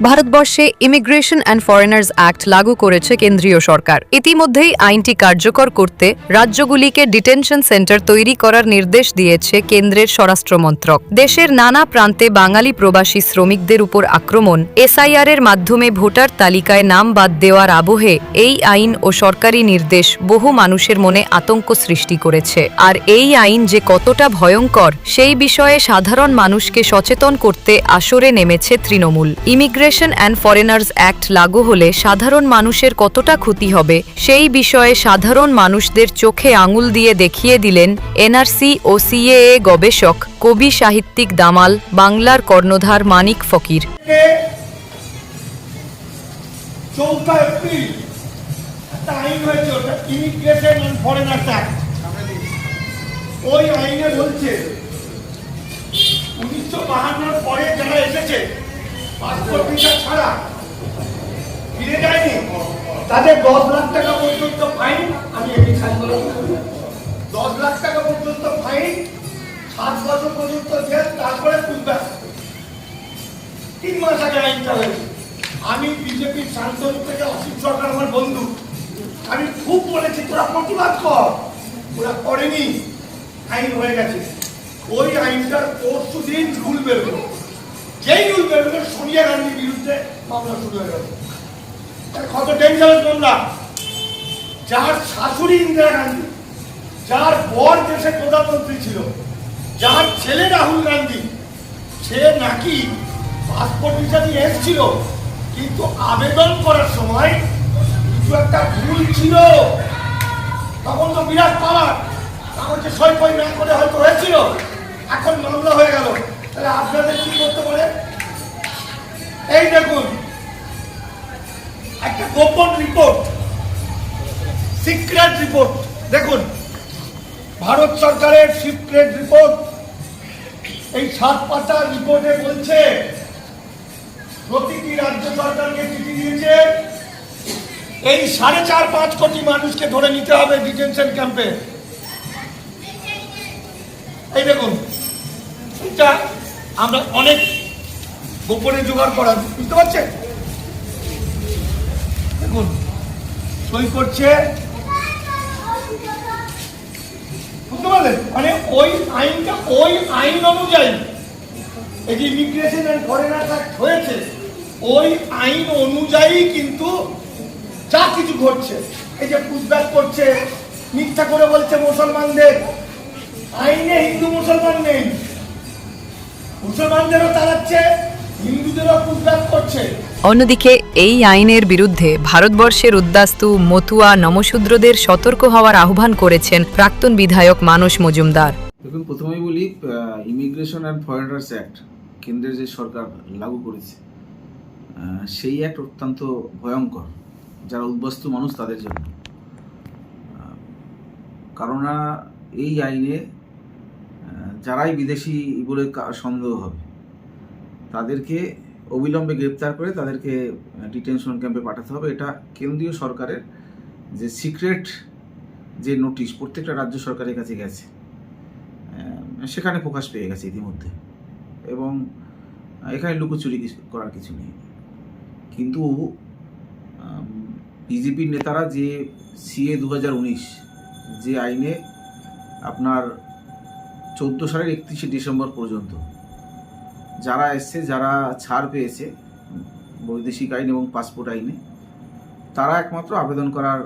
ভারতবর্ষে immigration and foreigners act লাগু করেছে কেন্দ্রীয় সরকার। ইতিমধ্যেই আইনটি কার্যকর করতে রাজ্যগুলিকে ডিটেনশন সেন্টার তৈরি করার নির্দেশ দিয়েছে কেন্দ্রের স্বরাষ্ট্র মন্ত্রক। দেশের নানা প্রান্তে বাঙালি প্রবাসী শ্রমিকদের উপর আক্রমণ, এসআইআর এর মাধ্যমে ভোটার তালিকায় নাম বাদ দেওয়ার আবহে এই আইন ও সরকারি নির্দেশ বহু মানুষের মনে আতঙ্ক সৃষ্টি করেছে। আর এই আইন যে কতটা ভয়ঙ্কর সেই বিষয়ে সাধারণ মানুষকে সচেতন করতে আসরে নেমেছে Trinamool. Immigration and foreigners act লাগু হলে সাধারণ মানুষের কতটা ক্ষতি হবে সেই বিষয়ে সাধারণ মানুষদের চোখে আঙুল দিয়ে দেখিয়ে দিলেন এনআরসি ও সিএএ গবেষক, কবি সাহিত্যিক দামাল, বাংলার কর্ণধার মানিক ফকির। 14 এপ্রিল একটা আইন হয়েছে, ওটা ইমিগ্রেশন অ্যান্ড ফরেনার্স অ্যাক্ট। ওই আইনে বলছে 1952 পরে যারা এসেছে পাসপোর্ট ভিসা ছাড়া ফিরে যায়নি, তাদের 10 লাখ টাকা পর্যন্ত ফাইন। আমি এটি সাইন করে 10 লাখ টাকা পর্যন্ত ফাইন, 7 বছর পর্যন্ত জেল, তারপরে তুলবে। 3 মাস আগে আইনটা হয়েছে। আমি বিজেপির সাংসদ থেকে অসিত সরকার আমার বন্ধু, আমি খুব বলেছি তোরা প্রতিবাদ কর, ওরা করেনি, আইন হয়ে গেছে। ওই আইনটার পরশু দিন রুল বেরোলো, যেই রুল বেরোলো সোনিয়া গান্ধীর বিরুদ্ধে মামলা শুরু হয়ে গেল। কত ডেঞ্জারাস মামলা! যার শাশুড়ি ইন্দিরা গান্ধী, যার বর দেশের প্রধানমন্ত্রী ছিল, যার ছেলে রাহুল গান্ধী, সে নাকি পাসপোর্ট ভিসা নিয়ে এসেছিল, কিন্তু আবেদন করার সময় কিছু একটা ভুল ছিল। তখন তো বিরাট পাওয়ার, আমাকে সই ফই না করে হয়তো হয়েছিল, এখন মামলা হয়ে গেল। তাহলে আপনাদের কি করতে পারে? এই দেখুন, একটা গোপন রিপোর্ট, সিক্রেট রিপোর্ট, দেখুন ভারত সরকারের সিক্রেট রিপোর্ট। এই 7 পাতার রিপোর্টে বলছে প্রতিটি রাজ্য সরকারকে চিঠি দিয়েছে এই 4.5-5 কোটি মানুষকে ধরে নিতে হবে ডিটেনশন ক্যাম্পে। এই দেখুন, এটা আমরা অনেক গোপনে জোগাড় করা, বুঝতে পারছেন? দেখুন সই করছে, বুঝতে পারলেন? মানে ওই আইনটা, ওই আইন অনুযায়ী এই যে ইমিগ্রেশন অ্যান্ড ফরেনার্স অ্যাক্ট হয়েছে, ওই আইন অনুযায়ী কিন্তু যা কিছু ঘটছে, এই যে পুশব্যাক করছে, মিথ্যা করে বলছে মুসলমানদের, আইনে হিন্দু মুসলমান নেই, মুসলমানদেরও তাড়াচ্ছে, হিন্দুদেরও পুশব্যাক করছে। অন্যদিকে এই আইনের বিরুদ্ধে ভারতবর্ষের উদ্বাস্তু মতুয়া নমশূদ্রদের সতর্ক হওয়ার আহ্বান করেছেন প্রাক্তন বিধায়ক মানস মজুমদার। দেখুন, প্রথমেই বলি, ইমিগ্রেশন অ্যান্ড ফরেনার্স অ্যাক্ট কেন্দ্রের যে সরকার লাগু করেছে, সেই অ্যাক্ট অত্যন্ত ভয়ঙ্কর যারা উদ্বাস্তু মানুষ তাদের জন্য। কারণ এই আইনে যারাই বিদেশি বলে সন্দেহ হবে তাদেরকে অবিলম্বে গ্রেপ্তার করে তাদেরকে ডিটেনশন ক্যাম্পে পাঠাতে হবে। এটা কেন্দ্রীয় সরকারের যে সিক্রেট যে নোটিশ প্রত্যেকটা রাজ্য সরকারের কাছে গেছে, সেখানে প্রকাশ পেয়ে গেছে ইতিমধ্যে, এবং এখানে লুকোচুরি করার কিছু নেই। কিন্তু বিজেপির নেতারা যে সিএ 2019 যে আইনে আপনার 14 সালের 31শে ডিসেম্বর পর্যন্ত যারা এসছে, যারা ছাড় পেয়েছে বৈদেশিক আইন এবং পাসপোর্ট আইনে, তারা একমাত্র আবেদন করার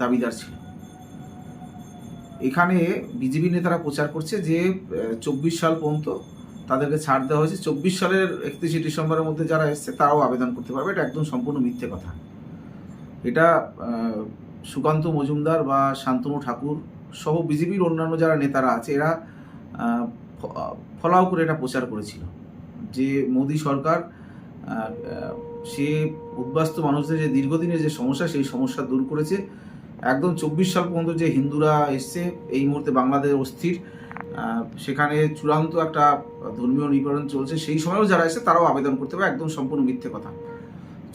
দাবিদার ছিল। এখানে বিজেপি নেতারা প্রচার করছে যে 24 সাল পর্যন্ত তাদেরকে ছাড় দেওয়া হয়েছে, 24 সালের 31শে ডিসেম্বরের মধ্যে যারা এসছে তারাও আবেদন করতে পারবে। এটা একদম সম্পূর্ণ মিথ্যে কথা। এটা সুকান্ত মজুমদার বা শান্তনু ঠাকুর সহ বিজেপির অন্যান্য যারা নেতারা আছে, এরা ফলাও করে এটা প্রচার করেছিল যে মোদী সরকার সে উদ্বাস্তু মানুষদের যে দীর্ঘদিনের যে সমস্যা, সেই সমস্যা দূর করেছে। একদম 24 সাল পর্যন্ত যে হিন্দুরা এসছে, এই মুহূর্তে বাংলাদেশ অস্থির, সেখানে চূড়ান্ত একটা ধর্মীয় নিপীড়ন চলছে, সেই সময়ও যারা এসে তারাও আবেদন করতে পারে। একদম সম্পূর্ণ মিথ্যে কথা।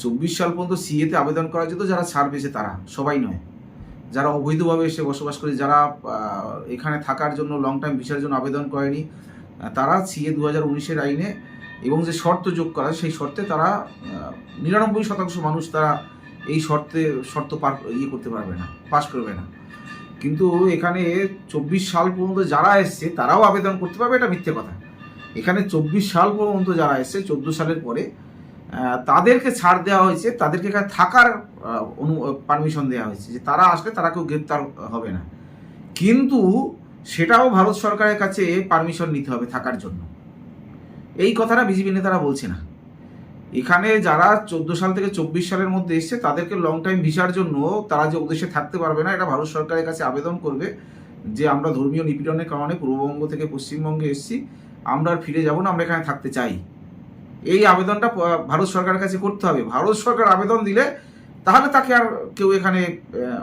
24 সাল পর্যন্ত সিএতে আবেদন করা যেত, যারা ছাড় পেয়েছে তারা, সবাই নয়। যারা অবৈধভাবে এসে বসবাস করে, যারা এখানে থাকার জন্য লং টাইম ভিসার জন্য আবেদন করেনি, তারা সিএ 2019-এর আইনে এবং যে শর্ত যোগ করা সেই শর্তে তারা 99% মানুষ তারা এই শর্ত করতে পারবে না, পাশ করবে না। কিন্তু এখানে 24 সাল পর্যন্ত যারা এসছে তারাও আবেদন করতে পারবে, এটা মিথ্যে কথা। এখানে 24 সাল পর্যন্ত যারা এসছে 14 সালের পরে তাদেরকে ছাড় দেওয়া হয়েছে, তাদেরকে এখানে থাকার পারমিশন দেওয়া হয়েছে, যে তারা আসলে তারা কেউ গ্রেপ্তার হবে না। কিন্তু সেটাও ভারত সরকারের কাছে পারমিশন নিতে হবে থাকার জন্য। এই কথাটা বিজেপি নেতারা বলছে না। এখানে যারা 14 সাল থেকে 24 সালের মধ্যে এসছে তাদেরকে লং টাইম ভিসার জন্য তারা যে ওদেশে থাকতে পারবে না, এটা ভারত সরকারের কাছে আবেদন করবে যে আমরা ধর্মীয় নিপীড়নের কারণে পূর্ববঙ্গ থেকে পশ্চিমবঙ্গে এসেছি, আমরা আর ফিরে যাব না, আমরা এখানে থাকতে চাই। এই আবেদনটা ভারত সরকারের কাছে করতে হবে। ভারত সরকার আবেদন দিলে তাহলে তাকে আর কেউ এখানে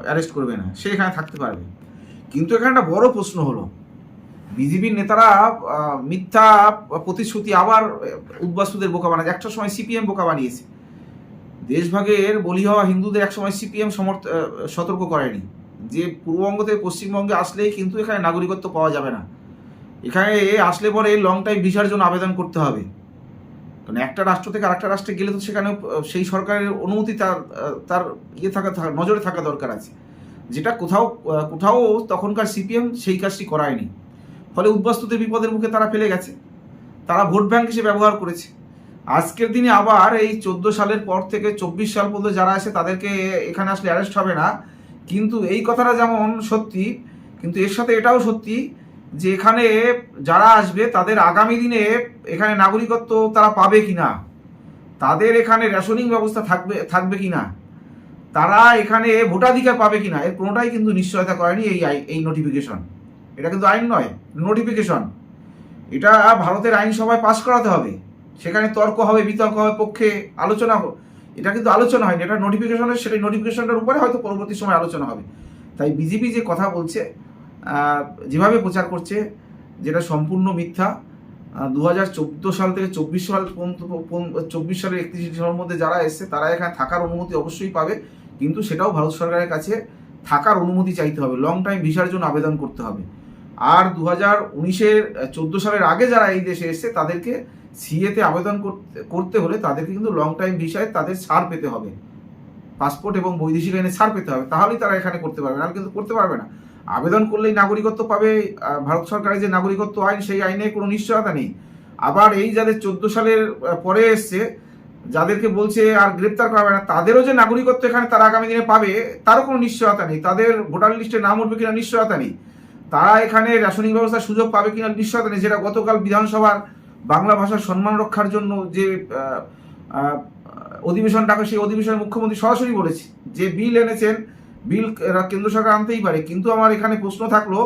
অ্যারেস্ট করবে না, সে এখানে থাকতে পারবে। কিন্তু এখানে একটা বড় প্রশ্ন হলো, বিজেপির নেতারা মিথ্যা প্রতিশ্রুতি আবার উদ্বাস্তুদের বোকা বানায়। একটা সময় সিপিএম বোকা বানিয়েছে, দেশভাগের বলি হওয়া হিন্দুদের একসময় সিপিএম সতর্ক করেনি যে পূর্ববঙ্গ থেকে পশ্চিমবঙ্গে আসলেই কিন্তু এখানে নাগরিকত্ব পাওয়া যাবে না, এখানে আসলে পরে লং টাইম ভিসার জন্য আবেদন করতে হবে। কারণ একটা রাষ্ট্র থেকে আরেকটা রাষ্ট্রে গেলে তো সেখানে সেই সরকারের অনুমতি তার নজরে থাকা দরকার আছে, যেটা কোথাও তখনকার সিপিএম সেই কাজটি করায়নি। ফলে উদ্বাস্তুদের বিপদের মুখে তারা ফেলে গেছে, তারা ভোট ব্যাংক হিসেবে ব্যবহার করেছে। আজকের দিনে আবার এই 14 সালের পর থেকে 24 সাল পর্যন্ত যারা আসে তাদেরকে এখানে আসলে অ্যারেস্ট হবে না। কিন্তু এই কথাটা যেমন সত্যি, কিন্তু এর সাথে এটাও সত্যি যে এখানে যারা আসবে তাদের আগামী দিনে এখানে নাগরিকত্ব তারা পাবে কিনা, তাদের এখানে রেশনিং ব্যবস্থা থাকবে কিনা, তারা এখানে ভোটাধিকার পাবে কিনা, এর কোনোটাই কিন্তু নিশ্চয়তা করেনি এই নোটিফিকেশন। এটা কিন্তু আইন নয়, নোটিফিকেশন। এটা ভারতের আইনসভায় পাস করাতে হবে, সেখানে তর্ক হবে, বিতর্ক হবে, পক্ষে আলোচনা হবে। এটা কিন্তু আলোচনা হয়নি, এটা নোটিফিকেশনের, সেটা নোটিফিকেশনটার উপরে হয়তো পরবর্তী সময় আলোচনা হবে। তাই বিজেপি যে কথা বলছে, যেভাবে প্রচার করছে, যেটা সম্পূর্ণ মিথ্যা। 2014 সাল থেকে 24 সাল পর্যন্ত 24 সালের 31 ডিসেম্বরের মধ্যে যারা এসছে তারা এখানে থাকার অনুমতি অবশ্যই পাবে, কিন্তু সেটাও ভারত সরকারের কাছে থাকার অনুমতি চাইতে হবে, লং টাইম ভিসার জন্য আবেদন করতে হবে। আর 2019-14 সালের আগে যারা এই দেশে এসছে তাদেরকে সিএতে আবেদন করতে হলে তাদেরকে কিন্তু লং টাইম ভিসায় তাদের ছাড় পেতে হবে, পাসপোর্ট এবং বৈদেশিক আইনে ছাড় পেতে হবে, তাহলেই তারা এখানে করতে পারবে না, কিন্তু করতে পারবে না। আবেদন করলেই নাগরিকত্ব পাবে, ভারত সরকারের যে নাগরিকত্ব আইন সেই আইনে কোনো নিশ্চয়তা নেই। আবার এই যাদের 14 সালের পরে এসছে, যাদেরকে বলছে আর গ্রেপ্তার করা হবে না, তাদেরও যে নাগরিকত্ব এখানে তারা আগামী দিনে পাবে তারও কোনো নিশ্চয়তা নেই, তাদের ভোটার লিস্টে নাম উঠবে কিনা নিশ্চয়তা নেই, তারা এখানে রেশনিং ব্যবস্থার সুযোগ পাবে কিনা নিশ্চয়তা নেই। যেটা গতকাল বিধানসভার বাংলা ভাষার সম্মান রক্ষার জন্য যে অধিবেশন ডাকে, সেই অধিবেশনে মুখ্যমন্ত্রী সরাসরি বলেছে যে বিল এনেছেন, বিল কেন্দ্র সরকার আনতেই পারে, কিন্তু আমার এখানে প্রশ্ন থাকলো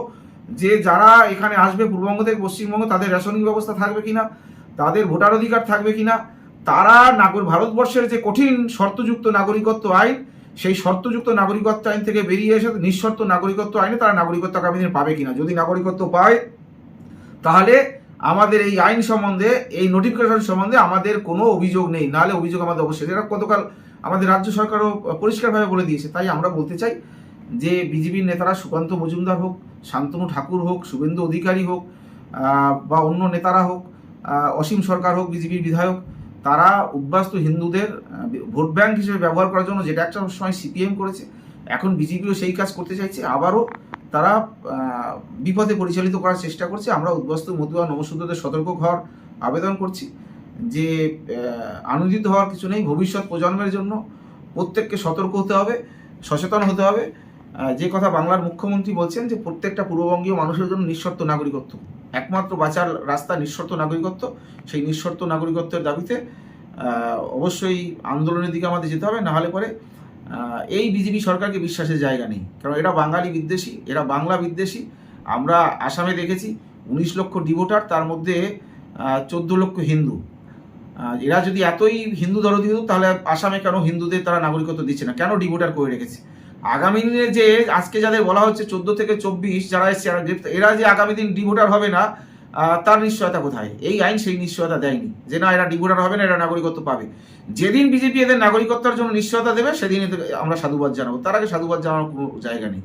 যে যারা এখানে আসবে পূর্ববঙ্গ থেকে পশ্চিমবঙ্গ, তাদের রেশনিং ব্যবস্থা থাকবে কিনা, তাদের ভোটার অধিকার থাকবে কিনা, তারা ভারতবর্ষের যে কঠিন শর্তযুক্ত নাগরিকত্ব আইন, সেই শর্তযুক্ত নাগরিকত্ব আইন থেকে বেরিয়ে এসে নিঃশর্ত নাগরিকত্ব আইনে তারা নাগরিকত্ব আগামী দিনে পাবে কিনা। যদি নাগরিকত্ব পায় তাহলে আমাদের এই আইন সম্বন্ধে, এই নোটিফিকেশন সম্বন্ধে আমাদের কোনো অভিযোগ নেই, নাহলে অভিযোগ আমাদের অবশ্যই। এটা গতকাল আমাদের রাজ্য সরকারও পরিষ্কারভাবে বলে দিয়েছে। তাই আমরা বলতে চাই যে বিজেপির নেতারা, সুকান্ত মজুমদার হোক, শান্তনু ঠাকুর হোক, শুভেন্দু অধিকারী হোক, বা অন্য নেতারা হোক, অসীম সরকার হোক, বিজেপির বিধায়ক, তারা উদ্বাস্তু হিন্দুদের ভোট ব্যাংক হিসেবে ব্যবহার করার জন্য, যেটা একটা সময় সিপিএম করেছে, এখন বিজেপিও সেই কাজ করতে চাইছে, আবারও তারা বিপদে পরিচালিত করার চেষ্টা করছে। আমরা উদ্বাস্তু মতুয়া নবসূত্রদের সতর্ক হওয়ার আবেদন করছি যে আনন্দিত হওয়ার কিছু নেই। ভবিষ্যৎ প্রজন্মের জন্য প্রত্যেককে সতর্ক হতে হবে, সচেতন হতে হবে। যে কথা বাংলার মুখ্যমন্ত্রী বলছেন যে প্রত্যেকটা পূর্ববঙ্গীয় মানুষের জন্য নিঃশর্ত নাগরিকত্ব, একমাত্র বাঁচার রাস্তা নিঃশর্ত নাগরিকত্ব। সেই নিঃশর্ত নাগরিকত্বের দাবিতে অবশ্যই আন্দোলনের দিকে আমাদের যেতে হবে, নাহলে পরে এই বিজেপি সরকারকে বিশ্বাসের জায়গা নেই। কারণ এরা বাঙালি বিদ্বেষী, এরা বাংলা বিদ্বেষী। আমরা আসামে দেখেছি 19 লক্ষ ডিভোটার, তার মধ্যে 14 লক্ষ হিন্দু। এরা যদি এতই হিন্দু দরদি হতো তাহলে আসামে কেন হিন্দুদের তারা নাগরিকত্ব দিচ্ছে না, কেন ডিভোটার করে রেখেছে? আগামী দিনে যে আজকে যাদের বলা হচ্ছে 14 থেকে 24 যারা এসছে, এরা যে আগামী দিন ডিভোটার হবে না, তার নিশ্চয়তা কোথায়? এই আইন সেই নিশ্চয়তা দেয়নি যে না, এরা ডিভোটার হবে না, এরা নাগরিকত্ব পাবে। যেদিন বিজেপি এদের নাগরিকত্বের জন্য নিশ্চয়তা দেবে সেদিন আমরা সাধুবাদ জানাবো, তার আগে সাধুবাদ জানানোর কোনো জায়গা নেই।